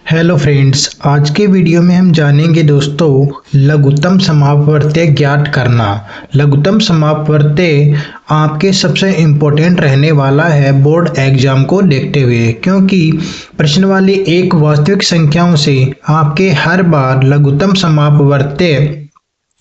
Hello friends, आज के video में हम जानेंगे दोस्तों लघुत्तम समापवर्त्य ज्ञात करना। लघुत्तम समापवर्त्य आपके सबसे इम्पोर्टेंट रहने वाला है बोर्ड एग्जाम को देखते हुए, क्योंकि प्रश्न वाली एक वास्तविक संख्याओं से आपके हर बार लघुत्तम समापवर्त्य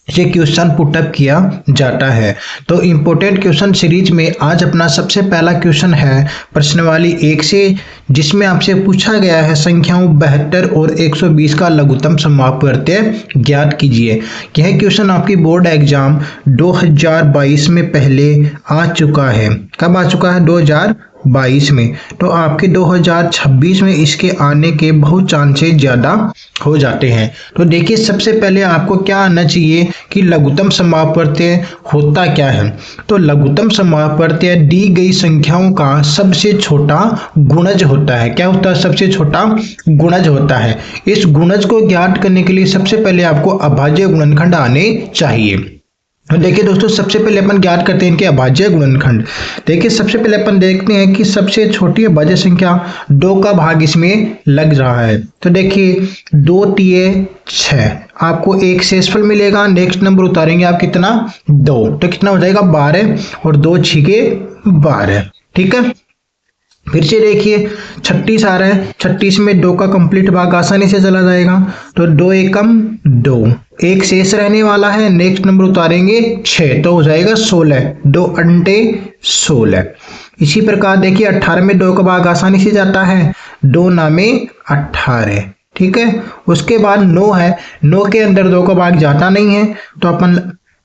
ये क्वेश्चन पुटअप किया जाता है। तो इम्पोर्टेंट क्वेश्चन सीरीज में आज अपना सबसे पहला क्वेश्चन है प्रश्नवाली 1 से, जिसमें आपसे पूछा गया है संख्याओं 72 और 120 का लघुत्तम समापवर्त्य ज्ञात कीजिए। यह क्वेश्चन आपकी बोर्ड एग्जाम 2022 में पहले आ चुका है। कब आ चुका है? 2022 में। तो आपके 2026 में इसके आने के बहुत चांसेस ज़्यादा हो जाते हैं। तो देखिए, सबसे पहले आपको क्या आना चाहिए कि लघुत्तम समापवर्त्य होता क्या है। तो लघुत्तम समापवर्त्य दी गई संख्याओं का सबसे छोटा गुणज होता है। क्या होता है? सबसे छोटा गुणज होता है। इस गुणज को ज्ञात करने के लिए सबसे पहले आपको अभाज्य गुणनखंड आने चाहिए। तो देखिए दोस्तों, सबसे पहले अपन ज्ञात करते हैं इनके अभाज्य गुणनखंड। देखिए, सबसे पहले अपन देखते हैं कि सबसे छोटी अभाज्य संख्या 2 का भाग इसमें लग रहा है। तो देखिए, 2 तिये 6, आपको एक शेषफल मिलेगा। नेक्स्ट नंबर उतारेंगे आप कितना? 2, तो कितना हो जाएगा? 12 और 2 छिके 12। ठीक है, फिर से देखिए 36 आ रहा है। 36 में 2 का कंप्लीट भाग आसानी से चला जाएगा। तो 2 एकम 2, एक शेष रहने वाला है। नेक्स्ट नंबर उतारेंगे 6, तो हो जाएगा 16। 2 अंटे 16। इसी प्रकार देखिए 18 में 2 का भाग आसानी से जाता है। 2 नामे 18। ठीक है, उसके बाद 9 है। 9 के अंदर 2 का भाग जाता नहीं है, तो अपन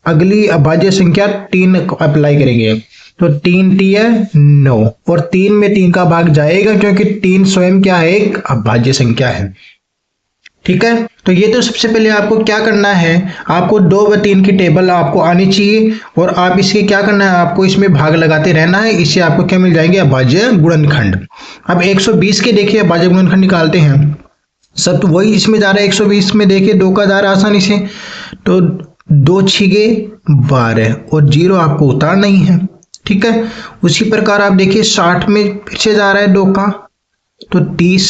अगली अभाज्य संख्या 3 अप्लाई करेंगे। तो 3 तिये 9, और 3 में 3 का भाग जाएगा, क्योंकि 3 स्वयं क्या है? एक अभाज्य संख्या है। ठीक है, तो ये तो सबसे पहले आपको क्या करना है, आपको 2 व 3 की टेबल आपको आनी चाहिए, और आप इसके क्या करना है, आपको इसमें भाग लगाते रहना है। इससे आपको क्या मिल जाएंगे? अभाज्य गुणनखंड। अब 120 के देखिए अभाज्य गुणनखंड निकालते हैं। सब तो वही इसमें जा रहा है। 120 में देखिए 2 का जा रहा है आसानी से। तो 2 छिगे 12 और 0 आपको उतारना ही है। ठीक है, उसी प्रकार आप देखिए 60 में फिर से जा रहा है 2 का, तो 30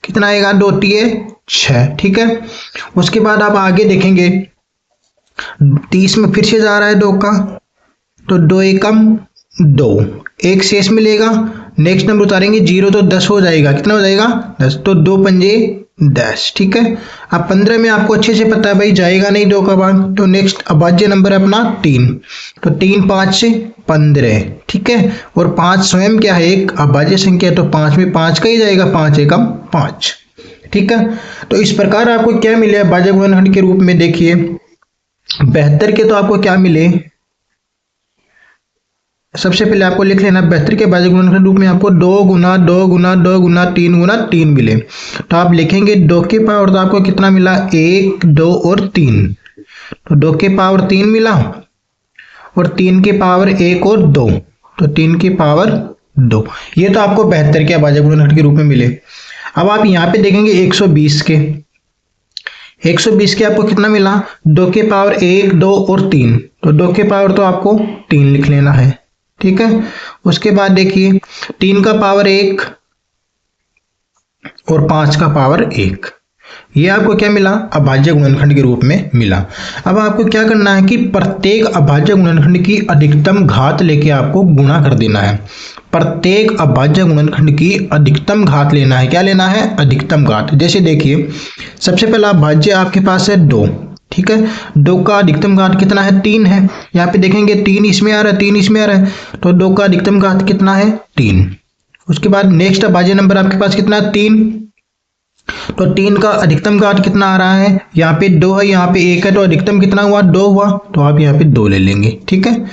कितना आएगा? 2 तिये 6। ठीक है, उसके बाद आप आगे देखेंगे 30 में फिर से जा रहा है 2 का, तो 2 एकम 2, एक शेष मिलेगा। नेक्स्ट नंबर उतारेंगे 0, तो 10 हो जाएगा। कितना हो जाएगा? 10। तो 2 पंजे 10। ठीक है, अब 15 में आपको अच्छे से पता है भाई जाएगा नहीं 2 का भाग। तो नेक्स्ट अभाज्य नंबर है अपना 3, तो 3 5 15। ठीक है, और 5 स्वयं क्या है? एक अभाज्य संख्या, तो 5 में 5 का ही जाएगा। 5 एकम 5। ठीक है, तो इस प्रकार आपको क्या मिले अभाज्य गुणनखंड के रूप में? देखिए 72 के तो आपको क्या मिले, सबसे पहले आपको लिख लेना 72 के अभाज्य गुणनखंड रूप में आपको 2 गुना 2 गुना 2 गुना 3 गुना 3 मिले। तो आप लिखेंगे 2 के पावर, तो आपको कितना मिला? 1 2 और 3। तो 2 के पावर 3 मिला, और 3 के पावर 1 और 2, तो 3 के पावर 2। ये तो आपको 72 के अभाज्य गुणनखंड के रूप में मिले। अब आप यहाँ पे देखेंगे 120 के। 120 के आपको कितना मिला? 2 के पावर 1 2 और 3, तो 2 के पावर तो आपको 3 लिख लेना है। ठीक है, उसके बाद देखिए 3 का पावर 1 और 5 का पावर 1, ये आपको क्या मिला? अभाज्य गुणनखंड के रूप में मिला। अब आपको क्या करना है कि प्रत्येक अभाज्य गुणनखंड की अधिकतम घात लेके आपको गुणा कर देना है। प्रत्येक अभाज्य गुणनखंड की अधिकतम घात लेना है। क्या लेना है? अधिकतम घात। जैसे देखिए सबसे पहला अभाज्य आपके पास है 2। ठीक है, 2 का अधिकतम घात कितना है? 3 है। यहाँ पे देखेंगे 3 इसमें आ रहा है, 3 इसमें आ रहा है, तो 2 का अधिकतम घात कितना है? 3। उसके बाद नेक्स्ट अभाज्य नंबर आपके पास कितना है? 3। तो 3 का अधिकतम घात कितना आ रहा है? यहाँ पे 2 है, यहाँ पे 1 है, तो अधिकतम कितना हुआ? 2 हुआ, तो आप यहाँ पे 2 ले लेंगे। ठीक है,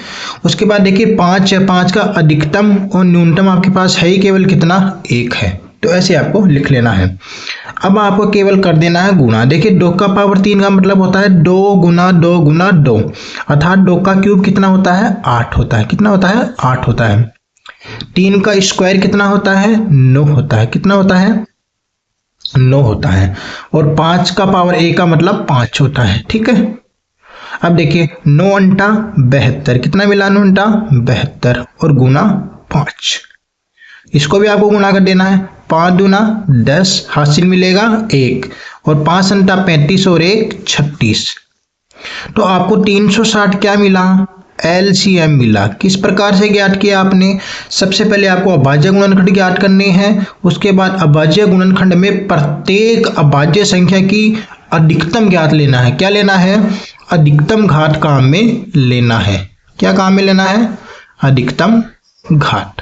उसके बाद देखिए 5 है। 5 का अधिकतम और न्यूनतम आपके पास है ही केवल कितना? 1 है। तो ऐसे आपको लिख लेना है। अब आपको केवल कर देना है गुणा। देखिए 2 का पावर 3 का मतलब होता है 2 गुना 2 गुना 2, अर्थात 2 का क्यूब कितना होता है? 8 होता है। कितना होता है? 8 होता है। 3 का स्क्वायर कितना होता है? 9 होता है। कितना होता है? 9 होता है। और 5 का पावर a का मतलब 5 होता है। ठीक है, अब देखिए 9 अंटा 72, कितना मिला? 9 अंटा 72 और गुना 5, इसको भी आपको गुणा कर देना है। 5 दूना 10 हासिल मिलेगा 1 और 5 अंटा 35 और 1 36। तो आपको 360 क्या मिला? LCM मिला। किस प्रकार से ज्ञात किया आपने? सबसे पहले आपको अभाज्य गुणनखंड ज्ञात करने हैं, उसके बाद अभाज्य गुणनखंड में प्रत्येक अभाज्य संख्या की अधिकतम ज्ञात लेना है। क्या लेना है? अधिकतम घात काम में लेना है। क्या काम में लेना है? अधिकतम घात।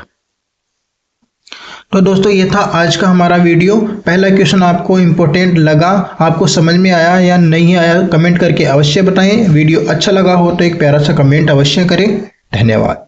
तो दोस्तों ये था आज का हमारा वीडियो। पहला क्वेश्चन आपको इंपॉर्टेंट लगा, आपको समझ में आया या नहीं आया कमेंट करके अवश्य बताएं। वीडियो अच्छा लगा हो तो एक प्यारा सा कमेंट अवश्य करें। धन्यवाद।